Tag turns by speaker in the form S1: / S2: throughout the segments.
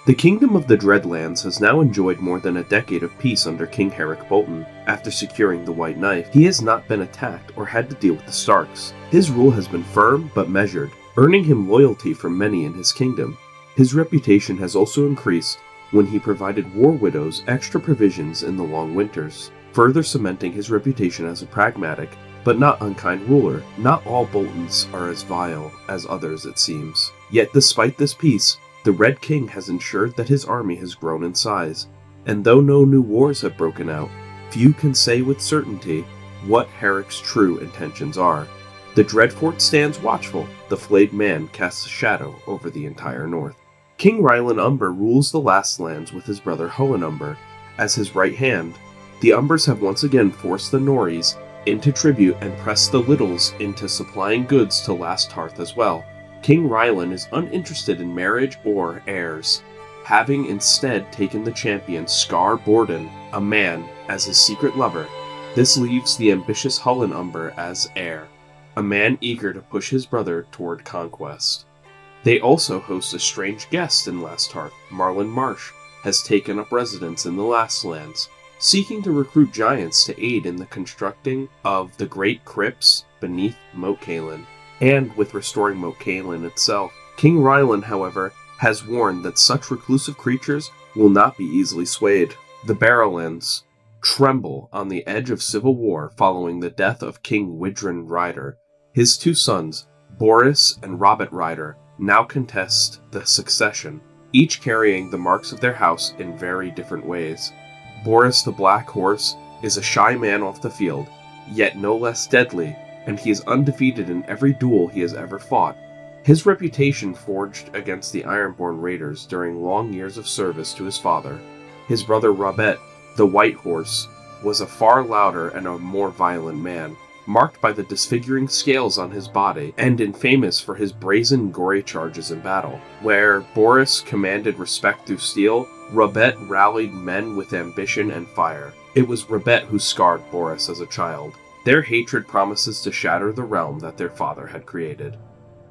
S1: The kingdom of the Dreadlands has now enjoyed more than a decade of peace under King Herrick Bolton. After securing the White Knife, he has not been attacked or had to deal with the Starks. His rule has been firm but measured, earning him loyalty from many in his kingdom. His reputation has also increased when he provided war widows extra provisions in the long winters, further cementing his reputation as a pragmatic but not unkind ruler. Not all Boltons are as vile as others, it seems. Yet despite this peace, the Red King has ensured that his army has grown in size, and though no new wars have broken out, few can say with certainty what Herrick's true intentions are. The Dreadfort stands watchful. The flayed man casts a shadow over the entire north. King Rylan Umber rules the last lands with his brother Hohen Umber as his right hand. The Umbers have once again forced the Norries into tribute and pressed the Littles into supplying goods to Last Hearth as well. King Rylan is uninterested in marriage or heirs, having instead taken the champion Scar Borden, a man, as his secret lover. This leaves the ambitious Hohen Umber as heir, a man eager to push his brother toward conquest. They also host a strange guest in Last Hearth. Marlon Marsh has taken up residence in the Last Lands, seeking to recruit giants to aid in the constructing of the great crypts beneath Moat Cailin, and with restoring Moat Cailin itself. King Rylan, however, has warned that such reclusive creatures will not be easily swayed. The Barrowlands tremble on the edge of civil war following the death of King Widrin Ryder. His two sons, Boris and Robert Ryder, now contest the succession, each carrying the marks of their house in very different ways. Boris the Black Horse is a shy man off the field, yet no less deadly, and he is undefeated in every duel he has ever fought. His reputation forged against the Ironborn raiders during long years of service to his father. His brother Robert, the White Horse, was a far louder and a more violent man, marked by the disfiguring scales on his body, and infamous for his brazen, gory charges in battle. Where Boris commanded respect through steel, Robert rallied men with ambition and fire. It was Robert who scarred Boris as a child. Their hatred promises to shatter the realm that their father had created.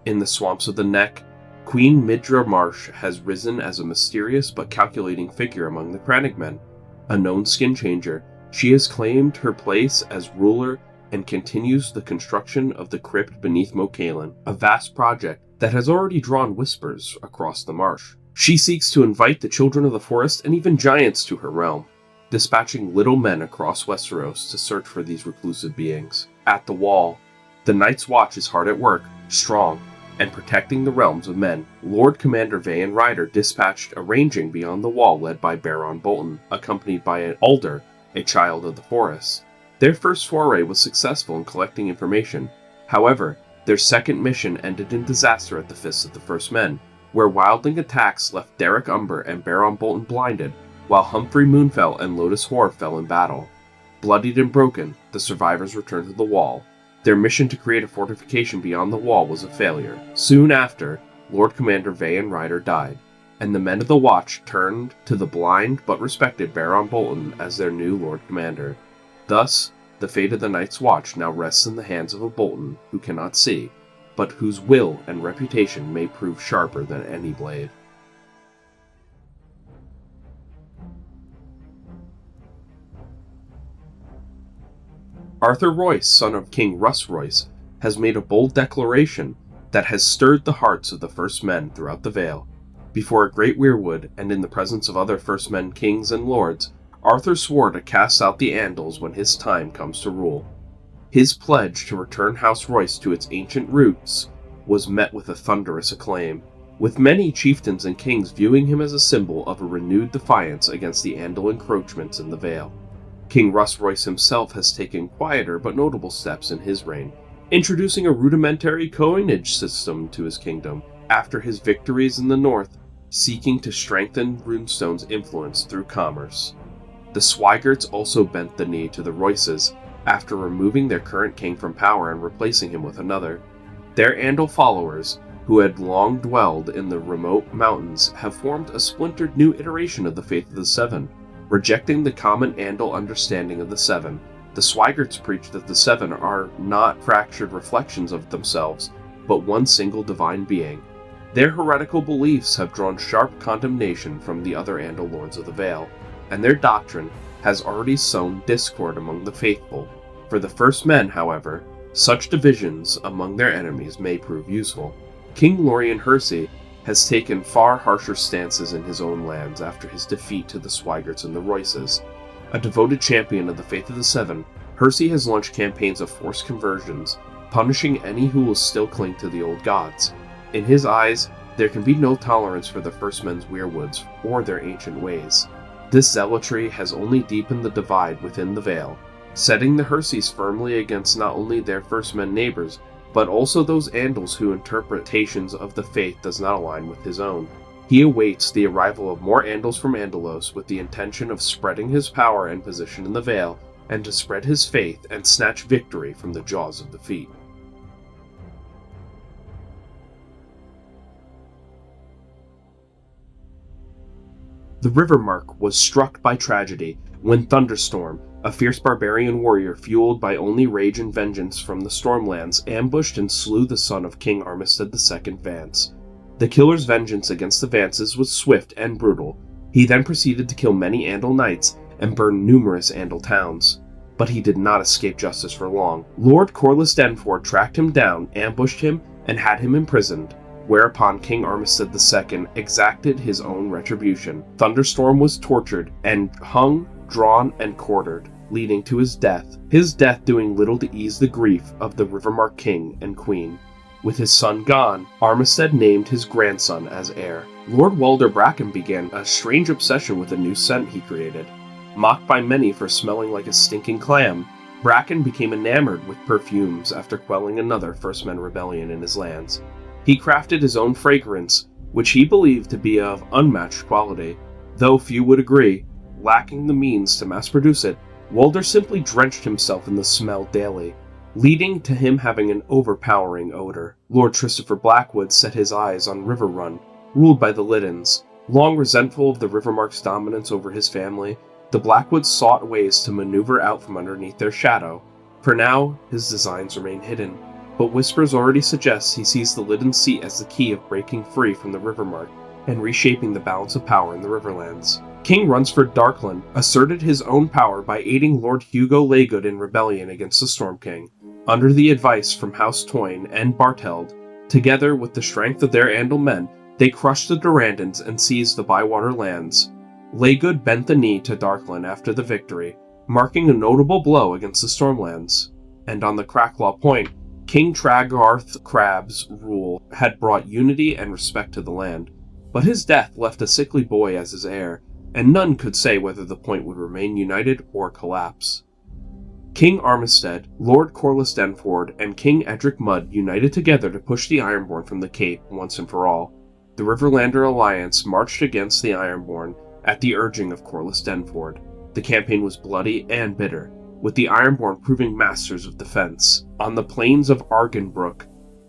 S1: In the swamps of the Neck, Queen Midra Marsh has risen as a mysterious but calculating figure among the Crannogmen. A known skin changer, she has claimed her place as ruler and continues the construction of the crypt beneath Moat Cailin, a vast project that has already drawn whispers across the marsh. She seeks to invite the children of the forest and even giants to her realm, dispatching little men across Westeros to search for these reclusive beings. At the Wall, the Night's Watch is hard at work, strong, and protecting the realms of men. Lord Commander Vayan Ryder dispatched a ranging beyond the Wall led by Baron Bolton, accompanied by an Alder, a child of the forest. Their first foray was successful in collecting information. However, their second mission ended in disaster at the Fists of the First Men, where wildling attacks left Derek Umber and Baron Bolton blinded, while Humphrey Moonfell and Lotus Hoare fell in battle. Bloodied and broken, the survivors returned to the Wall. Their mission to create a fortification beyond the Wall was a failure. Soon after, Lord Commander Vayan Ryder died, and the men of the Watch turned to the blind but respected Baron Bolton as their new Lord Commander. Thus, the fate of the Night's Watch now rests in the hands of a Bolton who cannot see, but whose will and reputation may prove sharper than any blade. Arthur Royce, son of King Russ Royce, has made a bold declaration that has stirred the hearts of the First Men throughout the Vale. Before a great weirwood, and in the presence of other First Men kings and lords, Arthur swore to cast out the Andals when his time comes to rule. His pledge to return House Royce to its ancient roots was met with a thunderous acclaim, with many chieftains and kings viewing him as a symbol of a renewed defiance against the Andal encroachments in the Vale. King Russ Royce himself has taken quieter but notable steps in his reign, introducing a rudimentary coinage system to his kingdom after his victories in the north, seeking to strengthen Runestone's influence through commerce. The Swigarts also bent the knee to the Royces after removing their current king from power and replacing him with another. Their Andal followers, who had long dwelled in the remote mountains, have formed a splintered new iteration of the Faith of the Seven. Rejecting the common Andal understanding of the Seven, the Swigarts preach that the Seven are not fractured reflections of themselves, but one single divine being. Their heretical beliefs have drawn sharp condemnation from the other Andal lords of the Vale, and their doctrine has already sown discord among the faithful. For the First Men, however, such divisions among their enemies may prove useful. King Lorien Hersey has taken far harsher stances in his own lands after his defeat to the Swiggerts and the Royces. A devoted champion of the Faith of the Seven, Hersey has launched campaigns of forced conversions, punishing any who will still cling to the old gods. In his eyes, there can be no tolerance for the First Men's weirwoods or their ancient ways. This zealotry has only deepened the divide within the Vale, setting the Herseys firmly against not only their First Men neighbors, but also those Andals whose interpretations of the faith does not align with his own. He awaits the arrival of more Andals from Andalos with the intention of spreading his power and position in the Vale, and to spread his faith and snatch victory from the jaws of defeat. The Rivermark was struck by tragedy when Thunderstorm, a fierce barbarian warrior fueled by only rage and vengeance from the Stormlands, ambushed and slew the son of King Armistead II Vance. The killer's vengeance against the Vances was swift and brutal. He then proceeded to kill many Andal knights and burn numerous Andal towns. But he did not escape justice for long. Lord Corlys Denford tracked him down, ambushed him, and had him imprisoned, whereupon King Armistead II exacted his own retribution. Thunderstorm was tortured and hung, drawn, and quartered, leading to his death doing little to ease the grief of the Rivermark king and queen. With his son gone, Armistead named his grandson as heir. Lord Walder Bracken began a strange obsession with a new scent he created. Mocked by many for smelling like a stinking clam, Bracken became enamored with perfumes after quelling another First Men rebellion in his lands. He crafted his own fragrance, which he believed to be of unmatched quality. Though few would agree, lacking the means to mass-produce it, Walder simply drenched himself in the smell daily, leading to him having an overpowering odor. Lord Christopher Blackwood set his eyes on Riverrun, ruled by the Liddens. Long resentful of the Rivermark's dominance over his family, the Blackwoods sought ways to maneuver out from underneath their shadow. For now, his designs remain hidden, but whispers already suggest he sees the Liddens' seat as the key of breaking free from the Rivermark and reshaping the balance of power in the Riverlands. King Runsford Darkland asserted his own power by aiding Lord Hugo Laygood in rebellion against the Storm King. Under the advice from House Toyne and Barteld, together with the strength of their Andal men, they crushed the Durandans and seized the Bywater lands. Laygood bent the knee to Darkland after the victory, marking a notable blow against the Stormlands. And on the Cracklaw Point, King Tragarth Crab's rule had brought unity and respect to the land, but his death left a sickly boy as his heir, and none could say whether the point would remain united or collapse. King Armistead, Lord Corlys Denford, and King Edric Mudd united together to push the Ironborn from the Cape once and for all. The Riverlander Alliance marched against the Ironborn at the urging of Corlys Denford. The campaign was bloody and bitter, with the Ironborn proving masters of defense. On the plains of Argenbrook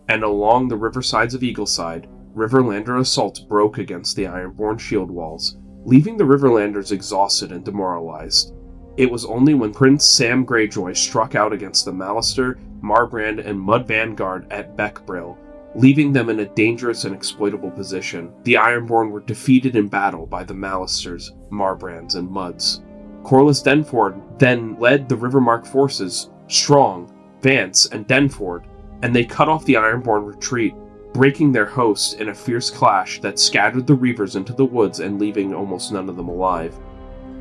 S1: and along the riversides of Eagleside, Riverlander assaults broke against the Ironborn shield walls, leaving the Riverlanders exhausted and demoralized. It was only when Prince Sam Greyjoy struck out against the Mallister, Marbrand, and Mudd Vanguard at Beckbrill, leaving them in a dangerous and exploitable position. The Ironborn were defeated in battle by the Mallisters, Marbrands, and Mudds. Corlys Denford then led the Rivermark forces, Strong, Vance, and Denford, and they cut off the Ironborn retreat, breaking their host in a fierce clash that scattered the Reavers into the woods and leaving almost none of them alive.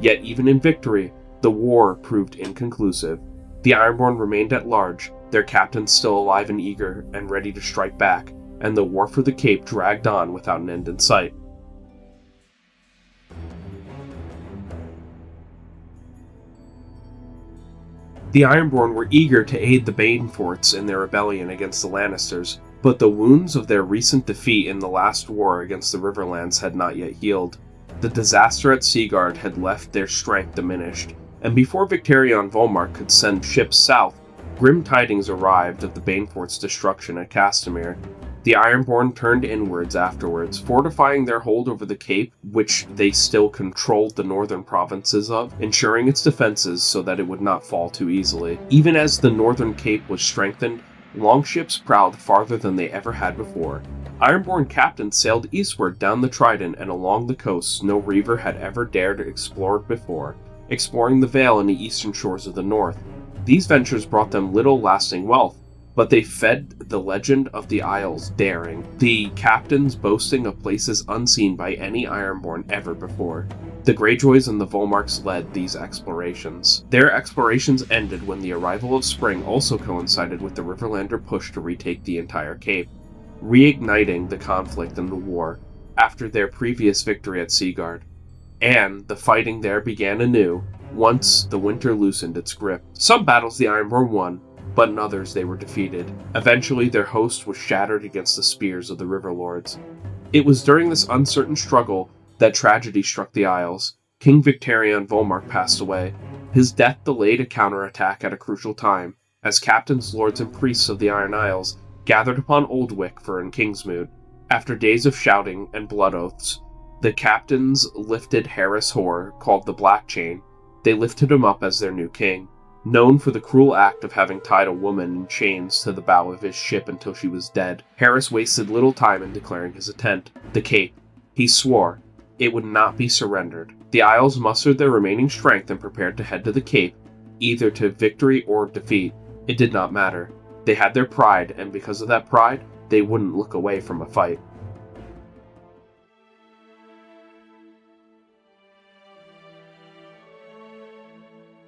S1: Yet even in victory, the war proved inconclusive. The Ironborn remained at large, their captains still alive and eager and ready to strike back, and the war for the Cape dragged on without an end in sight. The Ironborn were eager to aid the Baneforts in their rebellion against the Lannisters, but the wounds of their recent defeat in the last war against the Riverlands had not yet healed. The disaster at Seaguard had left their strength diminished, and before Victarion Volmark could send ships south, grim tidings arrived of the Banefort's destruction at Castamere. The Ironborn turned inwards afterwards, fortifying their hold over the Cape, which they still controlled the northern provinces of, ensuring its defenses so that it would not fall too easily. Even as the northern Cape was strengthened, longships prowled farther than they ever had before, Ironborn captains sailed eastward down the Trident and along the coasts no Reaver had ever dared to explore before, exploring the Vale and the eastern shores of the north. These ventures brought them little lasting wealth, but they fed the legend of the Isles daring, the captains boasting of places unseen by any Ironborn ever before. The Greyjoys and the Volmarks led these explorations. Their explorations ended when the arrival of spring also coincided with the Riverlander push to retake the entire cape, reigniting the conflict and the war after their previous victory at Seaguard. And the fighting there began anew once the winter loosened its grip. Some battles the Ironborn won, but in others they were defeated. Eventually their host was shattered against the spears of the River Lords. It was during this uncertain struggle that tragedy struck the Isles. King Victarion Volmark passed away. His death delayed a counterattack at a crucial time, as captains, lords, and priests of the Iron Isles gathered upon Oldwick for in Kingsmoot. After days of shouting and blood oaths, the captains lifted Harris Hoare, called the Black Chain. They lifted him up as their new king. Known for the cruel act of having tied a woman in chains to the bow of his ship until she was dead, Harris wasted little time in declaring his intent. The Cape. He swore it would not be surrendered. The Isles mustered their remaining strength and prepared to head to the Cape, either to victory or defeat. It did not matter. They had their pride, and because of that pride, they wouldn't look away from a fight.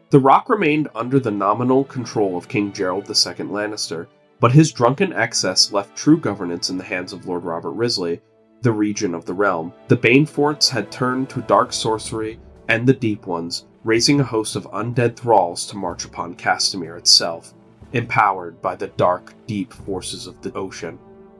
S1: The Rock remained under the nominal control of King Gerald II Lannister, but his drunken excess left true governance in the hands of Lord Robert Risley, the Regent of the realm. The Bane Forts had turned to dark sorcery and the Deep Ones, raising a host of undead thralls to march upon Castamere itself, empowered by the dark, deep forces of the ocean.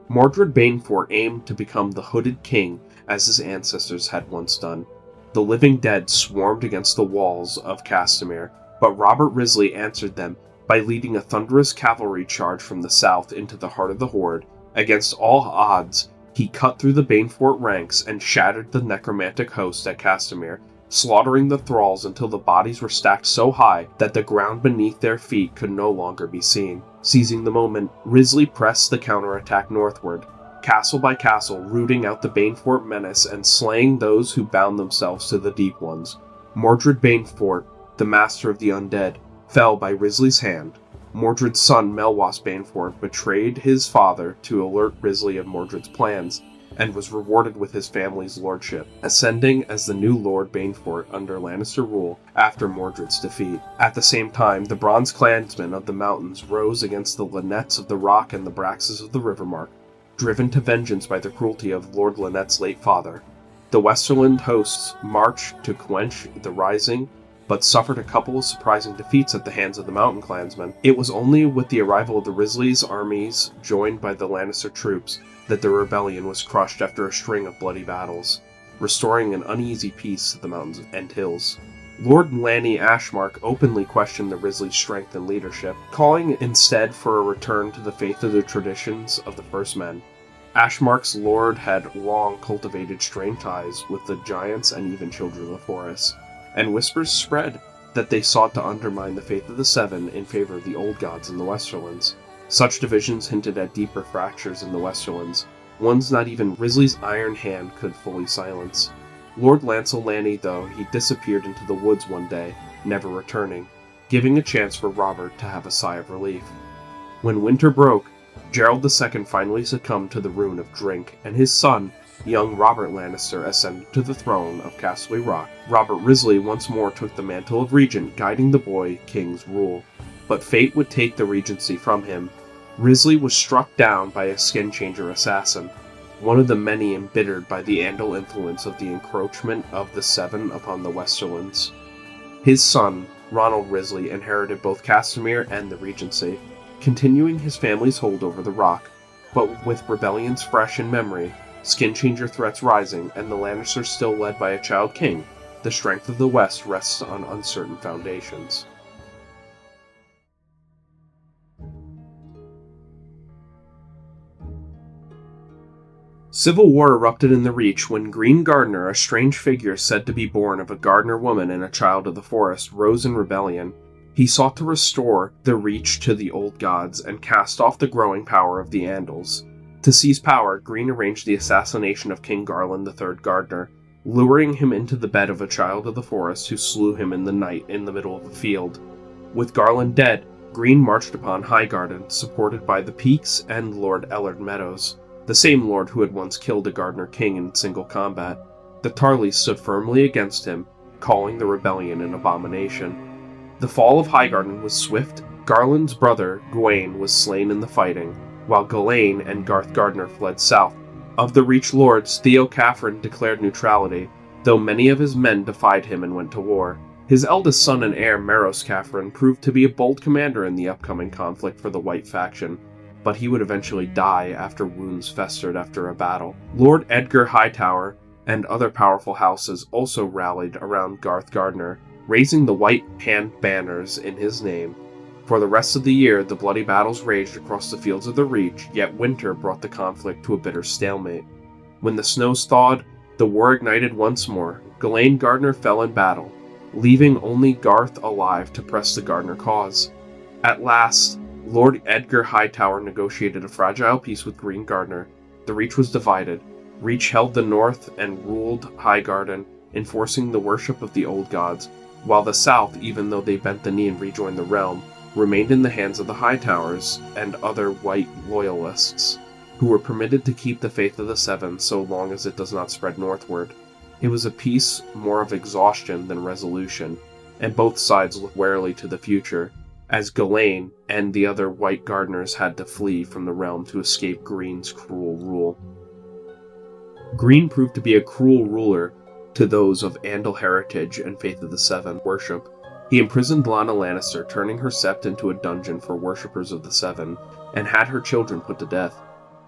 S1: Mordred Banefort aimed to become the Hooded King, as his ancestors had once done. The living dead swarmed against the walls of Castamere, but Robert Risley answered them by leading a thunderous cavalry charge from the south into the heart of the Horde. Against all odds, he cut through the Banefort ranks and shattered the necromantic host at Castamere, slaughtering the thralls until the bodies were stacked so high that the ground beneath their feet could no longer be seen. Seizing the moment, Risley pressed the counterattack northward, castle by castle, rooting out the Banefort menace and slaying those who bound themselves to the Deep Ones. Mordred Banefort, the master of the undead, fell by Risley's hand. Mordred's son, Melwas Banefort, betrayed his father to alert Risley of Mordred's plans, and was rewarded with his family's lordship, ascending as the new Lord Banefort under Lannister rule after Mordred's defeat. At the same time, the Bronze Clansmen of the mountains rose against the Lynnettes of the Rock and the Braxes of the Rivermark, driven to vengeance by the cruelty of Lord Lynette's late father. The Westerland hosts marched to quench the rising, but suffered a couple of surprising defeats at the hands of the Mountain Clansmen. It was only with the arrival of the Risley's armies, joined by the Lannister troops, that the rebellion was crushed after a string of bloody battles, restoring an uneasy peace to the mountains and hills. Lord Lanny Ashmark openly questioned the Risley's strength and leadership, calling instead for a return to the faith of the traditions of the First Men. Ashmark's lord had long cultivated strained ties with the giants and even children of the forest, and whispers spread that they sought to undermine the faith of the Seven in favor of the old gods in the Westerlands. Such divisions hinted at deeper fractures in the Westerlands, ones not even Risley's iron hand could fully silence. Lord Lancel Lanny, though, he disappeared into the woods one day, never returning, giving a chance for Robert to have a sigh of relief. When winter broke, Gerald II finally succumbed to the ruin of drink, and his son, young Robert Lannister, ascended to the throne of Casterly Rock. Robert Risley once more took the mantle of regent, guiding the boy king's rule. But fate would take the regency from him. Risley was struck down by a skin-changer assassin, one of the many embittered by the Andal influence of the encroachment of the Seven upon the Westerlands. His son, Ronald Risley, inherited both Castamere and the regency, continuing his family's hold over the Rock, but with rebellions fresh in memory, skin-changer threats rising, and the Lannisters still led by a child king, the strength of the West rests on uncertain foundations. Civil war erupted in the Reach when Green Gardener, a strange figure said to be born of a gardener woman and a child of the forest, rose in rebellion. He sought to restore the Reach to the old gods and cast off the growing power of the Andals. To seize power, Green arranged the assassination of King Garland III Gardner, luring him into the bed of a child of the forest who slew him in the night in the middle of a field. With Garland dead, Green marched upon Highgarden, supported by the Peaks and Lord Ellard Meadows, the same lord who had once killed a Gardner king in single combat. The Tarleys stood firmly against him, calling the rebellion an abomination. The fall of Highgarden was swift. Garland's brother, Gawain, was slain in the fighting, while Galain and Garth Gardner fled south. Of the Reach lords, Theo Catherine declared neutrality, though many of his men defied him and went to war. His eldest son and heir, Maros Catherine, proved to be a bold commander in the upcoming conflict for the White faction, but he would eventually die after wounds festered after a battle. Lord Edgar Hightower and other powerful houses also rallied around Garth Gardner, raising the white hand banners in his name. For the rest of the year, the bloody battles raged across the fields of the Reach, yet winter brought the conflict to a bitter stalemate. When the snows thawed, the war ignited once more. Galain Gardner fell in battle, leaving only Garth alive to press the Gardner cause. At last, Lord Edgar Hightower negotiated a fragile peace with Green Gardner. The Reach was divided. Reach held the north and ruled Highgarden, enforcing the worship of the old gods, while the south, even though they bent the knee and rejoined the realm, remained in the hands of the Hightowers and other white loyalists, who were permitted to keep the faith of the Seven so long as it does not spread northward. It was a peace more of exhaustion than resolution, and both sides looked warily to the future, as Galain and the other white Gardners had to flee from the realm to escape Green's cruel rule. Green proved to be a cruel ruler to those of Andal heritage and Faith of the Seven worship. He imprisoned Lyanna Lannister, turning her sept into a dungeon for worshippers of the Seven, and had her children put to death.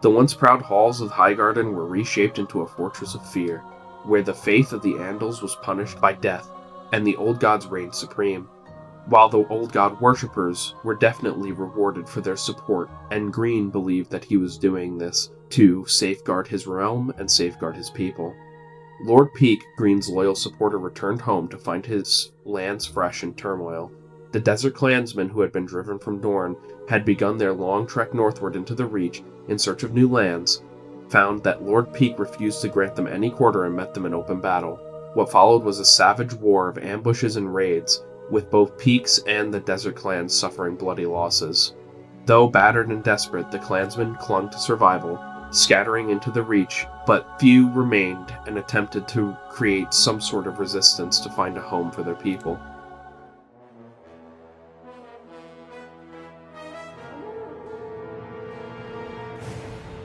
S1: The once proud halls of Highgarden were reshaped into a fortress of fear, where the faith of the Andals was punished by death, and the old gods reigned supreme. While the old god worshippers were definitely rewarded for their support, and Green believed that he was doing this to safeguard his realm and safeguard his people. Lord Peak, Green's loyal supporter, returned home to find his lands fresh in turmoil. The desert clansmen who had been driven from Dorne had begun their long trek northward into the Reach in search of new lands, found that Lord Peak refused to grant them any quarter and met them in open battle. What followed was a savage war of ambushes and raids, with both Peaks and the desert clans suffering bloody losses. Though battered and desperate, the clansmen clung to survival, scattering into the Reach, but few remained and attempted to create some sort of resistance to find a home for their people.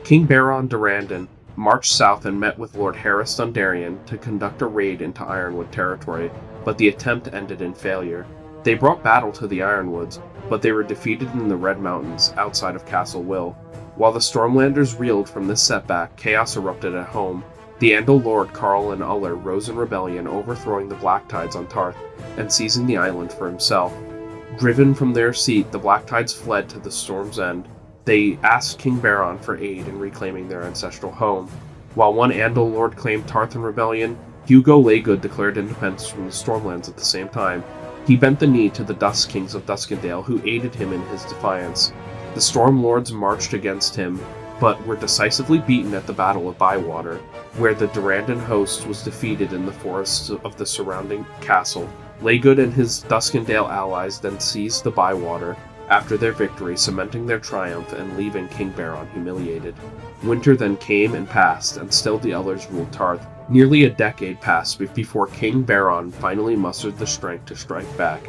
S1: King Baron Durrandon marched south and met with Lord Harris Dondarrion to conduct a raid into Ironwood territory, but the attempt ended in failure. They brought battle to the Ironwoods, but they were defeated in the Red Mountains outside of Castle Will. While the Stormlanders reeled from this setback, chaos erupted at home. The Andal Lord Carl and Uller rose in rebellion, overthrowing the Blacktides on Tarth and seizing the island for himself. Driven from their seat, the Blacktides fled to the Storm's End. They asked King Baron for aid in reclaiming their ancestral home. While one Andal Lord claimed Tarth in rebellion, Hugo Laygood declared independence from the Stormlands at the same time. He bent the knee to the Dusk Kings of Duskendale, who aided him in his defiance. The Storm Lords marched against him, but were decisively beaten at the Battle of Bywater, where the Durrandon host was defeated in the forests of the surrounding castle. Laygood and his Duskendale allies then seized the Bywater after their victory, cementing their triumph and leaving King Baron humiliated. Winter then came and passed, and still the others ruled Tarth. Nearly a decade passed before King Baron finally mustered the strength to strike back.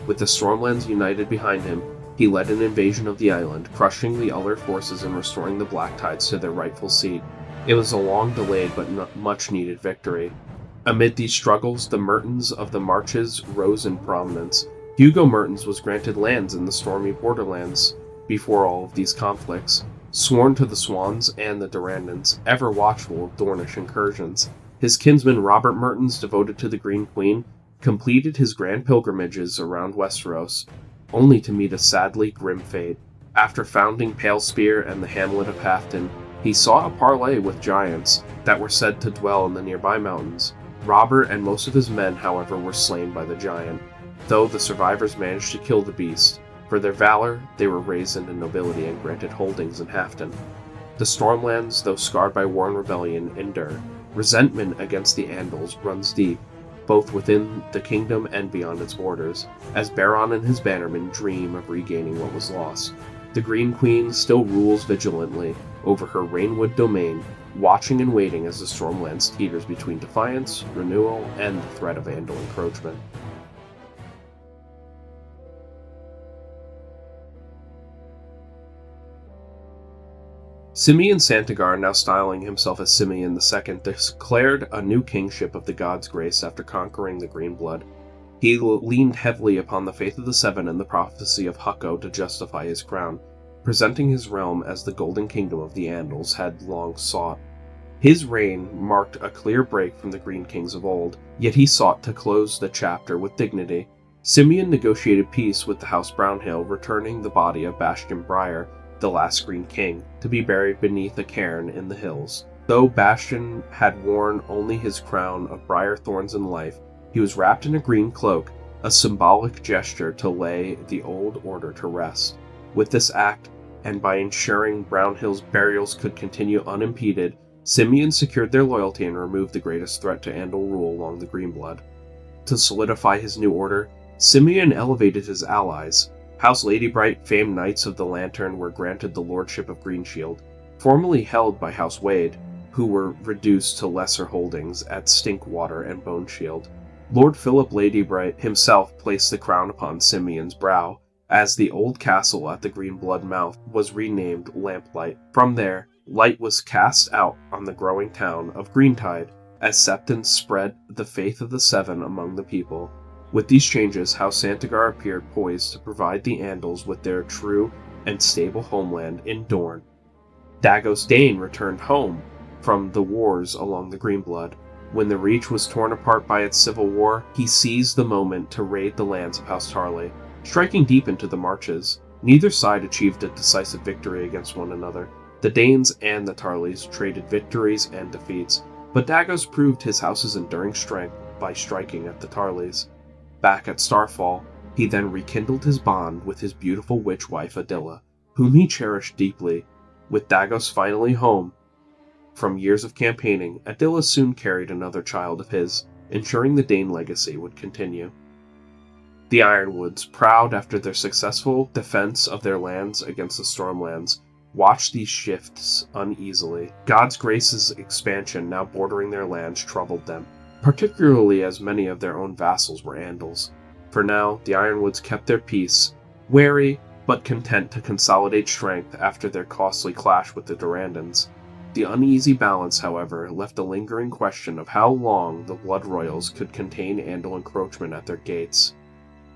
S1: With the Stormlands united behind him, he led an invasion of the island, crushing the Uller forces and restoring the Blacktides to their rightful seat. It was a long-delayed but much-needed victory. Amid these struggles, the Mertens of the Marches rose in prominence. Hugo Mertens was granted lands in the stormy borderlands before all of these conflicts, sworn to the Swans and the Durrandons, ever watchful of Dornish incursions. His kinsman Robert Mertens, devoted to the Green Queen, completed his grand pilgrimages around Westeros, only to meet a sadly grim fate. After founding Palespear and the hamlet of Halfton, he sought a parley with giants that were said to dwell in the nearby mountains. Robert and most of his men, however, were slain by the giant, though the survivors managed to kill the beast. For their valor, they were raised into nobility and granted holdings in Halfton. The Stormlands, though scarred by war and rebellion, endure. Resentment against the Andals runs deep, both within the kingdom and beyond its borders, as Baron and his bannermen dream of regaining what was lost. The Green Queen still rules vigilantly over her Rainwood domain, watching and waiting as the Stormlands teeters between defiance, renewal, and the threat of Andal encroachment. Simeon Santagar, now styling himself as Simeon II, declared a new kingship of the God's grace after conquering the Greenblood. He leaned heavily upon the faith of the Seven and the prophecy of Hucko to justify his crown, presenting his realm as the Golden Kingdom of the Andals had long sought. His reign marked a clear break from the Green Kings of old, yet he sought to close the chapter with dignity. Simeon negotiated peace with the House Brownhill, returning the body of Bastion Briar, the last Green King, to be buried beneath a cairn in the hills. Though Bastion had worn only his crown of briar thorns in life, he was wrapped in a green cloak, a symbolic gesture to lay the old order to rest. With this act, and by ensuring Brownhill's burials could continue unimpeded, Simeon secured their loyalty and removed the greatest threat to Andal rule along the Greenblood. To solidify his new order, Simeon elevated his allies. House Ladybright, famed Knights of the Lantern, were granted the lordship of Greenshield, formerly held by House Wade, who were reduced to lesser holdings at Stinkwater and Boneshield. Lord Philip Ladybright himself placed the crown upon Simeon's brow, as the old castle at the Greenblood mouth was renamed Lamplight. From there, light was cast out on the growing town of Greentide, as Septon spread the faith of the Seven among the people. With these changes, House Santagar appeared poised to provide the Andals with their true and stable homeland in Dorne. Dagos Dane returned home from the wars along the Greenblood. When the Reach was torn apart by its civil war, he seized the moment to raid the lands of House Tarley. Striking deep into the marches, neither side achieved a decisive victory against one another. The Danes and the Tarleys traded victories and defeats, but Dagos proved his house's enduring strength by striking at the Tarleys. Back at Starfall, he then rekindled his bond with his beautiful witch wife Adilla, whom he cherished deeply. With Dagos finally home from years of campaigning, Adilla soon carried another child of his, ensuring the Dane legacy would continue. The Ironwoods, proud after their successful defense of their lands against the Stormlands, watched these shifts uneasily. God's Grace's expansion now bordering their lands troubled them, particularly as many of their own vassals were Andals. For now, the Ironwoods kept their peace, wary but content to consolidate strength after their costly clash with the Durandons. The uneasy balance, however, left a lingering question of how long the Blood Royals could contain Andal encroachment at their gates.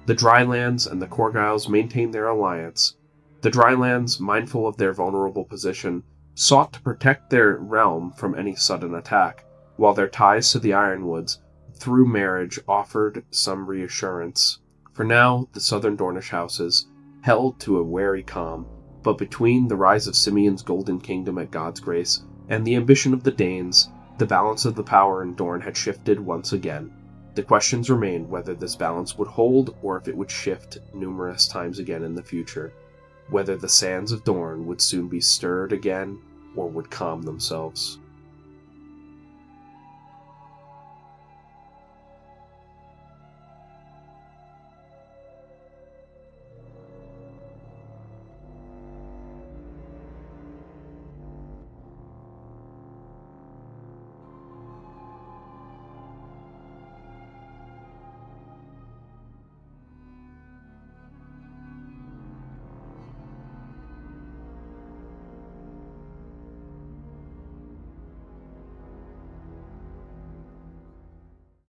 S1: The Drylands and the Corgyles maintained their alliance. The Drylands, mindful of their vulnerable position, sought to protect their realm from any sudden attack, while their ties to the Ironwoods, through marriage, offered some reassurance. For now, the southern Dornish houses held to a wary calm, but between the rise of Simeon's Golden Kingdom at God's Grace and the ambition of the Danes, the balance of the power in Dorne had shifted once again. The questions remained whether this balance would hold or if it would shift numerous times again in the future, whether the sands of Dorne would soon be stirred again or would calm themselves.